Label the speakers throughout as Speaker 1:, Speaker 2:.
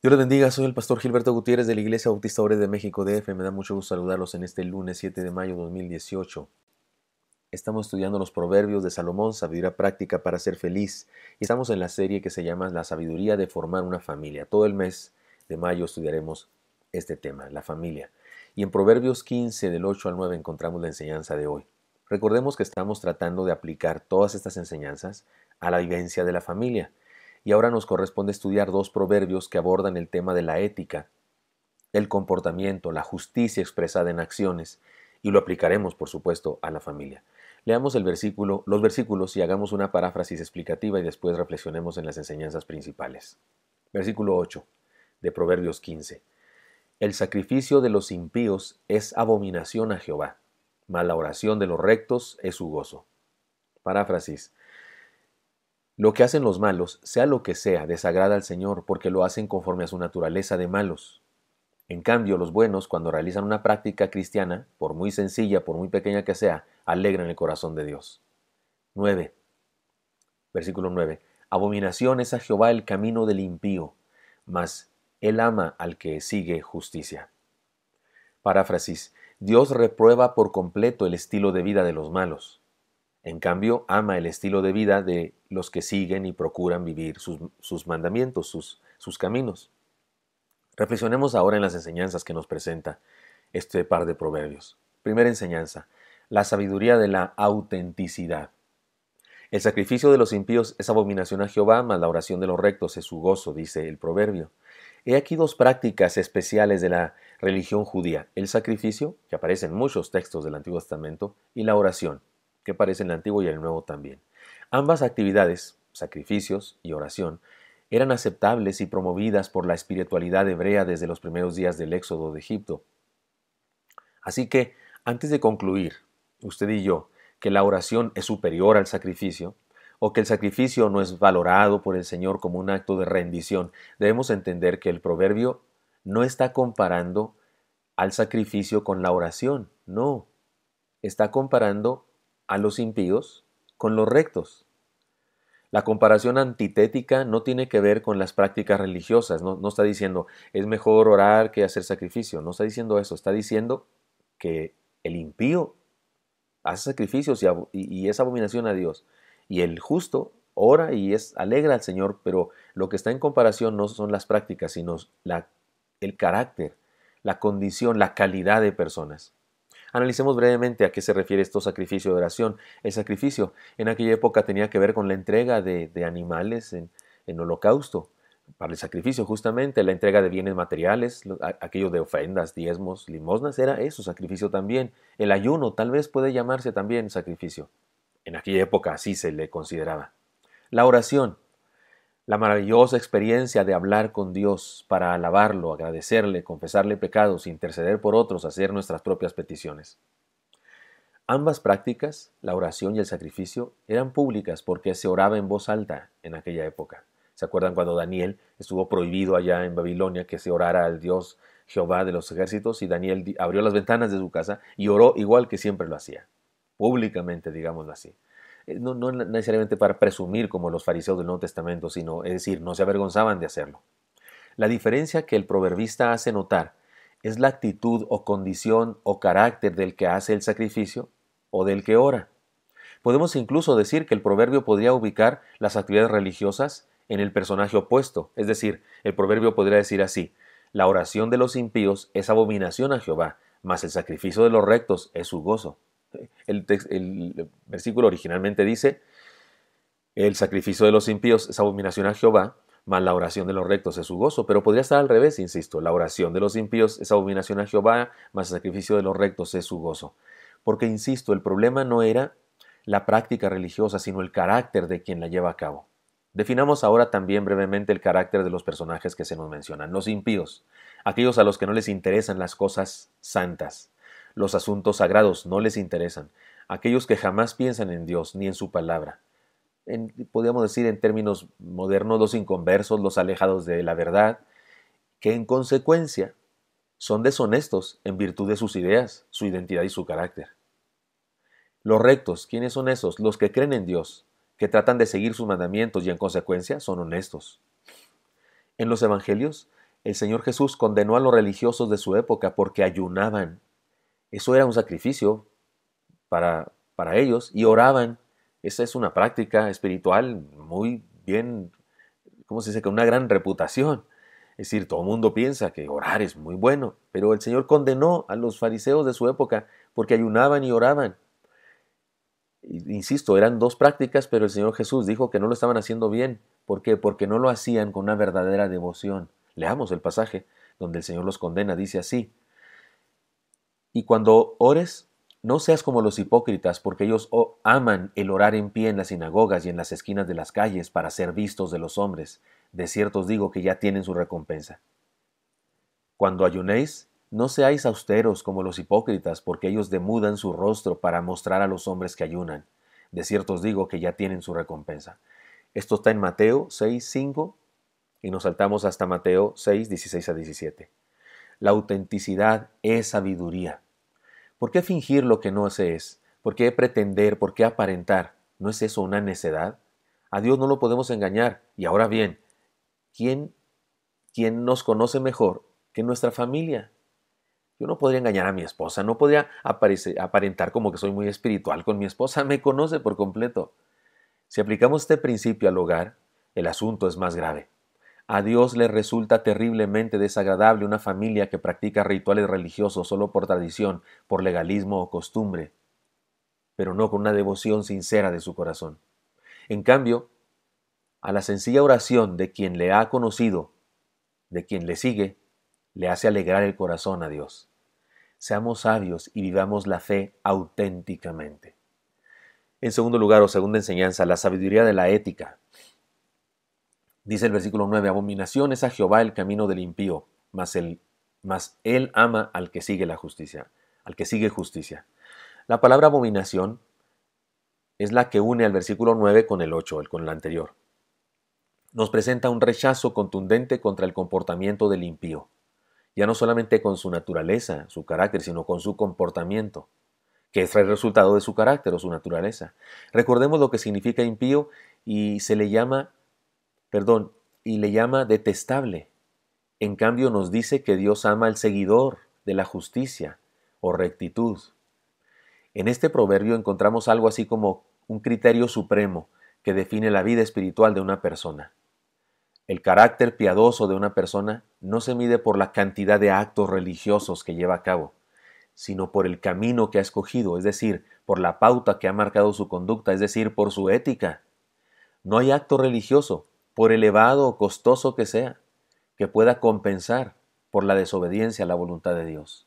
Speaker 1: Dios les bendiga, soy el pastor Gilberto Gutiérrez de la Iglesia Bautista Obrera de México DF. Me da mucho gusto saludarlos en este lunes 7 de mayo de 2018. Estamos estudiando los proverbios de Salomón, sabiduría práctica para ser feliz. Y estamos en la serie que se llama La sabiduría de formar una familia. Todo el mes de mayo estudiaremos este tema, la familia. Y en Proverbios 15, del 8 al 9, encontramos la enseñanza de hoy. Recordemos que estamos tratando de aplicar todas estas enseñanzas a la vivencia de la familia. Y ahora nos corresponde estudiar dos proverbios que abordan el tema de la ética, el comportamiento, la justicia expresada en acciones, y lo aplicaremos, por supuesto, a la familia. Leamos los versículos y hagamos una paráfrasis explicativa y después reflexionemos en las enseñanzas principales. Versículo 8 de Proverbios 15. El sacrificio de los impíos es abominación a Jehová, mas la oración de los rectos es su gozo. Paráfrasis. Lo que hacen los malos, sea lo que sea, desagrada al Señor, porque lo hacen conforme a su naturaleza de malos. En cambio, los buenos, cuando realizan una práctica cristiana, por muy sencilla, por muy pequeña que sea, alegran el corazón de Dios. 9. Versículo 9. Abominación es a Jehová el camino del impío, mas él ama al que sigue justicia. Paráfrasis. Dios reprueba por completo el estilo de vida de los malos. En cambio, ama el estilo de vida de los que siguen y procuran vivir sus mandamientos, sus caminos. Reflexionemos ahora en las enseñanzas que nos presenta este par de proverbios. Primera enseñanza, la sabiduría de la autenticidad. El sacrificio de los impíos es abominación a Jehová, mas la oración de los rectos es su gozo, dice el proverbio. He aquí dos prácticas especiales de la religión judía, el sacrificio, que aparece en muchos textos del Antiguo Testamento, y la oración, que aparece en el Antiguo y en el Nuevo también. Ambas actividades, sacrificios y oración, eran aceptables y promovidas por la espiritualidad hebrea desde los primeros días del éxodo de Egipto. Así que, antes de concluir, usted y yo, que la oración es superior al sacrificio, o que el sacrificio no es valorado por el Señor como un acto de rendición, debemos entender que el proverbio no está comparando al sacrificio con la oración, no, está comparando a los impíos con los rectos. La comparación antitética no tiene que ver con las prácticas religiosas, no está diciendo es mejor orar que hacer sacrificio, no está diciendo eso, está diciendo que el impío hace sacrificios y es abominación a Dios, y el justo ora y es alegra al Señor, pero lo que está en comparación no son las prácticas, sino el carácter, la condición, la calidad de personas. Analicemos brevemente a qué se refiere esto sacrificio de oración. El sacrificio en aquella época tenía que ver con la entrega de animales en holocausto. Para el sacrificio, justamente, la entrega de bienes materiales, aquello de ofrendas, diezmos, limosnas, era eso, sacrificio también. El ayuno tal vez puede llamarse también sacrificio. En aquella época así se le consideraba. La oración, la maravillosa experiencia de hablar con Dios para alabarlo, agradecerle, confesarle pecados, interceder por otros, hacer nuestras propias peticiones. Ambas prácticas, la oración y el sacrificio, eran públicas porque se oraba en voz alta en aquella época. ¿Se acuerdan cuando Daniel estuvo prohibido allá en Babilonia que se orara al Dios Jehová de los ejércitos? Y Daniel abrió las ventanas de su casa y oró igual que siempre lo hacía, públicamente, digámoslo así. No necesariamente para presumir como los fariseos del Nuevo Testamento, sino, es decir, no se avergonzaban de hacerlo. La diferencia que el proverbista hace notar es la actitud o condición o carácter del que hace el sacrificio o del que ora. Podemos incluso decir que el proverbio podría ubicar las actividades religiosas en el personaje opuesto, es decir, el proverbio podría decir así: la oración de los impíos es abominación a Jehová, mas el sacrificio de los rectos es su gozo. El versículo originalmente dice: el sacrificio de los impíos es abominación a Jehová, mas la oración de los rectos es su gozo. Pero podría estar al revés, insisto: la oración de los impíos es abominación a Jehová, mas el sacrificio de los rectos es su gozo. Porque, insisto, el problema no era la práctica religiosa, sino el carácter de quien la lleva a cabo. Definamos ahora también brevemente el carácter de los personajes que se nos mencionan. Los impíos, aquellos a los que no les interesan las cosas santas. Los asuntos sagrados no les interesan. Aquellos que jamás piensan en Dios ni en su palabra. Podríamos decir en términos modernos, los inconversos, los alejados de la verdad, que en consecuencia son deshonestos en virtud de sus ideas, su identidad y su carácter. Los rectos, ¿quiénes son esos? Los que creen en Dios, que tratan de seguir sus mandamientos y en consecuencia son honestos. En los evangelios, el Señor Jesús condenó a los religiosos de su época porque ayunaban. Eso era un sacrificio para ellos y oraban. Esa es una práctica espiritual muy bien, ¿cómo se dice? Con una gran reputación. Es decir, todo el mundo piensa que orar es muy bueno, pero el Señor condenó a los fariseos de su época porque ayunaban y oraban. Insisto, eran dos prácticas, pero el Señor Jesús dijo que no lo estaban haciendo bien. ¿Por qué? Porque no lo hacían con una verdadera devoción. Leamos el pasaje donde el Señor los condena. Dice así: y cuando ores, no seas como los hipócritas, porque ellos aman el orar en pie en las sinagogas y en las esquinas de las calles para ser vistos de los hombres. De cierto os digo que ya tienen su recompensa. Cuando ayunéis, no seáis austeros como los hipócritas, porque ellos demudan su rostro para mostrar a los hombres que ayunan. De cierto os digo que ya tienen su recompensa. Esto está en Mateo 6:5 y nos saltamos hasta Mateo 6:16 a 17. La autenticidad es sabiduría. ¿Por qué fingir lo que no se es? ¿Por qué pretender? ¿Por qué aparentar? ¿No es eso una necedad? A Dios no lo podemos engañar. Y ahora bien, ¿quién nos conoce mejor que nuestra familia? Yo no podría engañar a mi esposa, no podría aparentar como que soy muy espiritual con mi esposa, me conoce por completo. Si aplicamos este principio al hogar, el asunto es más grave. A Dios le resulta terriblemente desagradable una familia que practica rituales religiosos solo por tradición, por legalismo o costumbre, pero no con una devoción sincera de su corazón. En cambio, a la sencilla oración de quien le ha conocido, de quien le sigue, le hace alegrar el corazón a Dios. Seamos sabios y vivamos la fe auténticamente. En segundo lugar, o segunda enseñanza, la sabiduría de la ética. Dice el versículo 9: abominación es a Jehová el camino del impío, mas él ama al que sigue la justicia, al que sigue justicia. La palabra abominación es la que une al versículo 9 con el 8, con el anterior. Nos presenta un rechazo contundente contra el comportamiento del impío, ya no solamente con su naturaleza, su carácter, sino con su comportamiento, que es el resultado de su carácter o su naturaleza. Recordemos lo que significa impío y le llama detestable. En cambio nos dice que Dios ama al seguidor de la justicia o rectitud. En este proverbio encontramos algo así como un criterio supremo que define la vida espiritual de una persona. El carácter piadoso de una persona no se mide por la cantidad de actos religiosos que lleva a cabo, sino por el camino que ha escogido, es decir, por la pauta que ha marcado su conducta, es decir, por su ética. No hay acto religioso, por elevado o costoso que sea, que pueda compensar por la desobediencia a la voluntad de Dios.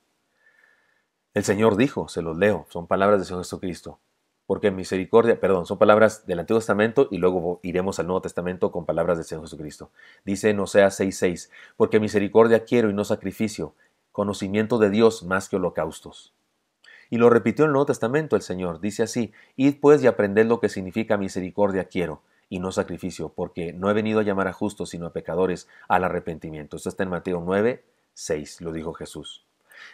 Speaker 1: El Señor dijo, se los leo, son palabras del Señor Jesucristo, porque misericordia, son palabras del Antiguo Testamento y luego iremos al Nuevo Testamento con palabras del Señor Jesucristo. Dice en Oseas 6:6, porque misericordia quiero y no sacrificio, conocimiento de Dios más que holocaustos. Y lo repitió en el Nuevo Testamento el Señor, dice así: id pues y aprended lo que significa misericordia quiero y no sacrificio, porque no he venido a llamar a justos sino a pecadores al arrepentimiento. Esto está en Mateo 9:6, lo dijo Jesús.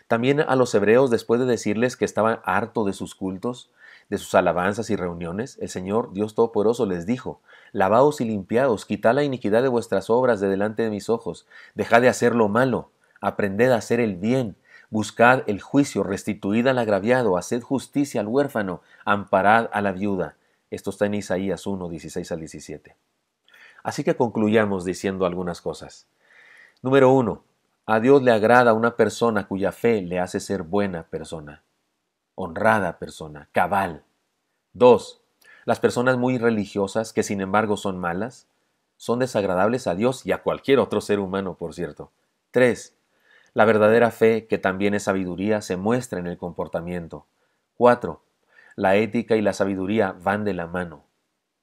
Speaker 1: También a los hebreos, después de decirles que estaban hartos de sus cultos, de sus alabanzas y reuniones, el Señor Dios Todopoderoso les dijo: lavaos y limpiaos, quitad la iniquidad de vuestras obras de delante de mis ojos, dejad de hacer lo malo, aprended a hacer el bien, buscad el juicio, restituid al agraviado, haced justicia al huérfano, amparad a la viuda. Esto está en Isaías 1:16 al 17. Así que concluyamos diciendo algunas cosas. Número 1. A Dios le agrada una persona cuya fe le hace ser buena persona, honrada persona, cabal. 2. Las personas muy religiosas, que sin embargo son malas, son desagradables a Dios y a cualquier otro ser humano, por cierto. 3. La verdadera fe, que también es sabiduría, se muestra en el comportamiento. 4. La ética y la sabiduría van de la mano.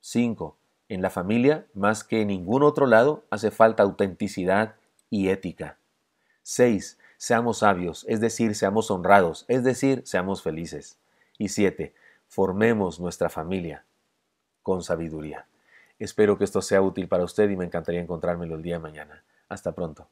Speaker 1: 5. En la familia, más que en ningún otro lado, hace falta autenticidad y ética. 6. Seamos sabios, es decir, seamos honrados, es decir, seamos felices. Y 7. Formemos nuestra familia con sabiduría. Espero que esto sea útil para usted y me encantaría encontrármelo el día de mañana. Hasta pronto.